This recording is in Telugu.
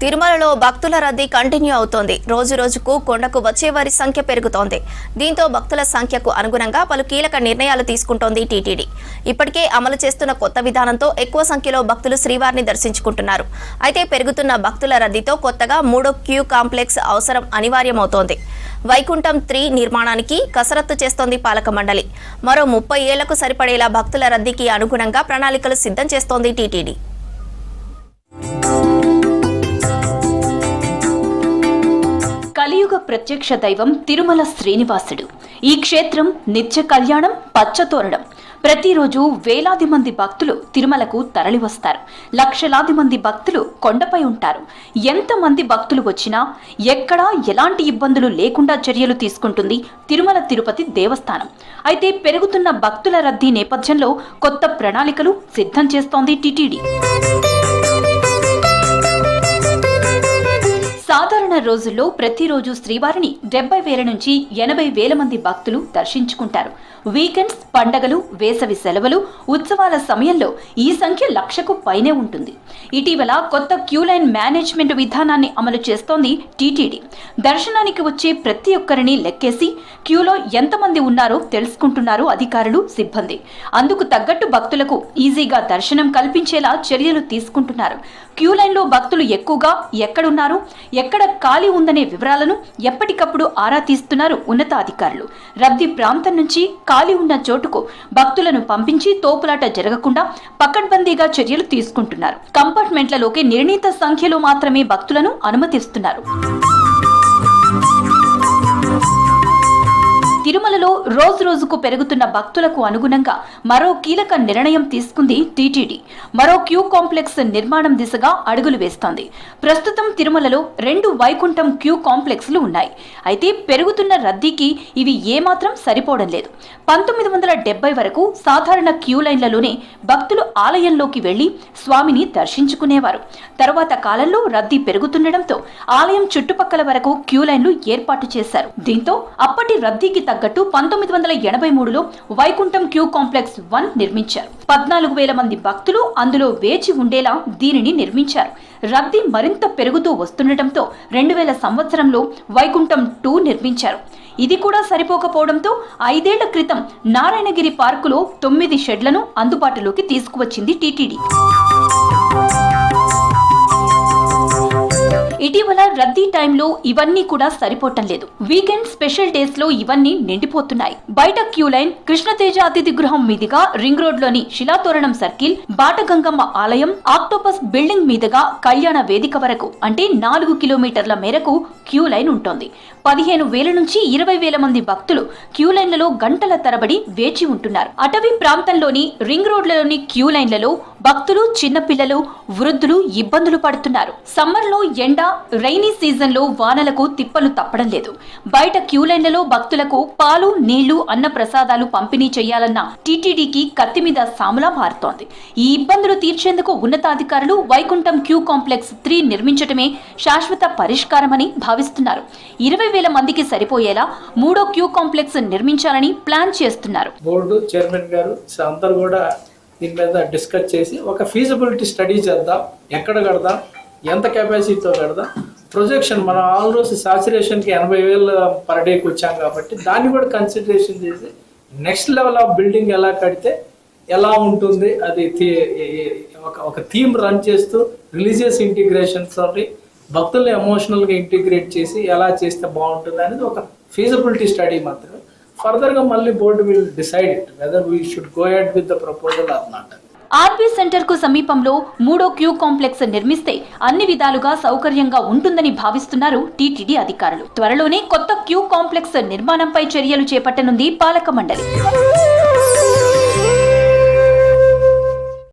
తిరుమలలో భక్తుల రద్దీ కంటిన్యూ అవుతోంది. రోజు రోజుకు కొండకు వచ్చే వారి సంఖ్య పెరుగుతోంది. దీంతో భక్తుల సంఖ్యకు అనుగుణంగా పలు కీలక నిర్ణయాలు తీసుకుంటోంది టీటీడీ. ఇప్పటికే అమలు చేస్తున్న కొత్త విధానంతో ఎక్కువ సంఖ్యలో భక్తులు శ్రీవారిని దర్శించుకుంటున్నారు. అయితే పెరుగుతున్న భక్తుల రద్దీతో కొత్తగా 3వ క్యూ కాంప్లెక్స్ అవసరం అనివార్యమవుతోంది. వైకుంఠం 3 నిర్మాణానికి కసరత్తు చేస్తోంది పాలక మండలి. మరో 30 ఏళ్లకు సరిపడేలా భక్తుల రద్దీకి అనుగుణంగా ప్రణాళికలు సిద్ధం చేస్తోంది టీటీడీ. కలియుగ ప్రత్యక్ష దైవం తిరుమల శ్రీనివాసుడు. ఈ క్షేత్రం నిత్య కళ్యాణం, పచ్చతోరణం. ప్రతిరోజు వేలాది మంది భక్తులు తిరుమలకు తరలివస్తారు. లక్షలాది మంది భక్తులు కొండపై ఉంటారు. ఎంతమంది భక్తులు వచ్చినా ఎక్కడా ఎలాంటి ఇబ్బందులు లేకుండా చర్యలు తీసుకుంటుంది తిరుమల తిరుపతి దేవస్థానం. అయితే పెరుగుతున్న భక్తుల రద్దీ నేపథ్యంలో కొత్త ప్రణాళికలు సిద్ధం చేస్తోంది టీటీడీ. సాధారణ రోజుల్లో ప్రతిరోజు శ్రీవారిని 70,000 నుంచి 80,000 మంది భక్తులు దర్శించుకుంటారు. వీకెండ్స్, పండగలు, వేసవి సెలవులు, ఉత్సవాల సమయంలో ఈ సంఖ్య 1,00,000కు పైనే ఉంటుంది. ఇటీవల కొత్త క్యూ లైన్ మేనేజ్మెంట్ విధానాన్ని అమలు చేస్తోంది టీటీడీ. దర్శనానికి వచ్చే ప్రతి ఒక్కరిని లెక్కేసి క్యూలో ఎంతమంది ఉన్నారో తెలుసుకుంటున్నారు అధికారులు, సిబ్బంది. అందుకు తగ్గట్టు భక్తులకు ఈజీగా దర్శనం కల్పించేలా చర్యలు తీసుకుంటున్నారు. క్యూ లైన్లో భక్తులు ఎక్కువగా ఎక్కడున్నారు, ఎక్కడ ఖాళీ ఉందనే వివరాలను ఎప్పటికప్పుడు ఆరా తీస్తున్నారు ఉన్నతాధికారులు. రద్దీ ప్రాంతం నుంచి ఖాళీ ఉన్న చోటుకు భక్తులను పంపించి తోపులాట జరగకుండా పకడ్బందీగా చర్యలు తీసుకుంటున్నారు. కంపార్ట్మెంట్లలోకి నిర్ణీత సంఖ్యలో మాత్రమే భక్తులను అనుమతిస్తున్నారు. తిరుమలలో రోజు రోజుకు పెరుగుతున్న భక్తులకు అనుగుణంగా మరో కీలక నిర్ణయం తీసుకుంది టీటీడీ. మరో క్యూ కాంప్లెక్స్ నిర్మాణం దిశగా అడుగులు వేస్తోంది. ప్రస్తుతం తిరుమలలో 2 వైకుంఠం క్యూ కాంప్లెక్స్లు ఉన్నాయి. అయితే పెరుగుతున్న రద్దీకి ఇవి ఏమాత్రం సరిపోవడం లేదు. 1970 వరకు సాధారణ క్యూ లైన్లలోనే భక్తులు ఆలయంలోకి వెళ్లి స్వామిని దర్శించుకునేవారు. తరువాత కాలంలో రద్దీ పెరుగుతుండటంతో ఆలయం చుట్టుపక్కల వరకు క్యూ లైన్లు ఏర్పాటు చేశారు. దీంతో అప్పటి రద్దీకి తగ్గట్టు 1983లో వైకుంఠం క్యూ కాంప్లెక్స్ 1 నిర్మించారు. 14,000 మంది భక్తులు అందులో వేచి ఉండేలా దీనిని నిర్మించారు. రద్దీ మరింత పెరుగుతూ వస్తుండటంతో 2000 సంవత్సరంలో వైకుంఠం 2 నిర్మించారు. ఇది కూడా సరిపోకపోవడంతో 5 ఏళ్ల క్రితం నారాయణగిరి పార్కులో 9 షెడ్లను అందుబాటులోకి తీసుకువచ్చింది టీటీడీ. ఇటీవల రద్దీ టైంలో ఇవన్నీ కూడా సరిపోవటం లేదు. వీకెండ్, స్పెషల్ డేస్ లో ఇవన్నీ నిండిపోతున్నాయి. బయట క్యూ లైన్, కృష్ణతేజ అతిథి గృహం మీదుగా రింగ్ రోడ్ లోని శిలాతోరణం సర్కిల్, బాటగంగమ్మ ఆలయం, ఆక్టోపస్ బిల్డింగ్ మీదుగా కళ్యాణ వేదిక వరకు అంటే 4 కిలోమీటర్ల మేరకు క్యూ లైన్ ఉంటుంది. 15,000 నుంచి 20,000 మంది భక్తులు క్యూ లైన్లలో గంటల తరబడి వేచి ఉంటున్నారు. అటవీ ప్రాంతంలోని రింగ్ రోడ్లలోని క్యూ లైన్లలో భక్తులు, చిన్నపిల్లలు, వృద్ధులు ఇబ్బందులు పడుతున్నారు. సమ్మర్ లో ఎండ, రైనీ సీజన్ లో వానలకు తిప్పలు తప్పడం లేదు. బయట క్యూ లైన్లలో భక్తులకు పాలు, నీళ్లు, అన్న ప్రసాదాలు పంపిణీ చేయాలన్న టీటీడీకి కత్తి మీద సాములా మారుతోంది. ఈ ఇబ్బందులు తీర్చేందుకు ఉన్నతాధికారులు వైకుంఠం క్యూ కాంప్లెక్స్ 3 నిర్మించడమే శాశ్వత పరిష్కారమని భావిస్తున్నారు. 20,000 మందికి సరిపోయేలా 3వ క్యూ కాంప్లెక్స్ నిర్మించాలని ప్లాన్ చేస్తున్నారు. బోర్డు చైర్మన్ గారు అందరూ కూడా దీని మీద డిస్కస్ చేసి ఒక ఫీజిబిలిటీ స్టడీ చేద్దాం, ఎక్కడ కడదాం, ఎంత కెపాసిటీతో కడదాం, ప్రొజెక్షన్ మనం ఆల్మోస్ట్ సాచురేషన్కి 80,000 పర్ డేకి వచ్చాం కాబట్టి దాన్ని కూడా కన్సిడరేషన్ చేసి నెక్స్ట్ లెవెల్ ఆఫ్ బిల్డింగ్ ఎలా కడితే ఎలా ఉంటుంది, అది ఒక థీమ్ రన్ చేస్తూ రిలీజియస్ ఇంటిగ్రేషన్ తోటి భక్తుల్ని ఎమోషనల్గా ఇంటిగ్రేట్ చేసి ఎలా చేస్తే బాగుంటుంది అనేది ఒక ఫీజిబిలిటీ స్టడీ మాత్రమే. ఫర్దర్గా మళ్ళీ board will decide it whether we should go ahead with the proposal or not. RB centre కు సమీపంలో 3వ క్యూ కాంప్లెక్స్ నిర్మిస్తే అన్ని విధాలుగా సౌకర్యంగా ఉంటుందని భావిస్తున్నారు టీటీడీ అధికారులు. త్వరలోనే కొత్త క్యూ కాంప్లెక్స్ నిర్మాణంపై చర్యలు చేపట్టనుంది పాలక మండలి.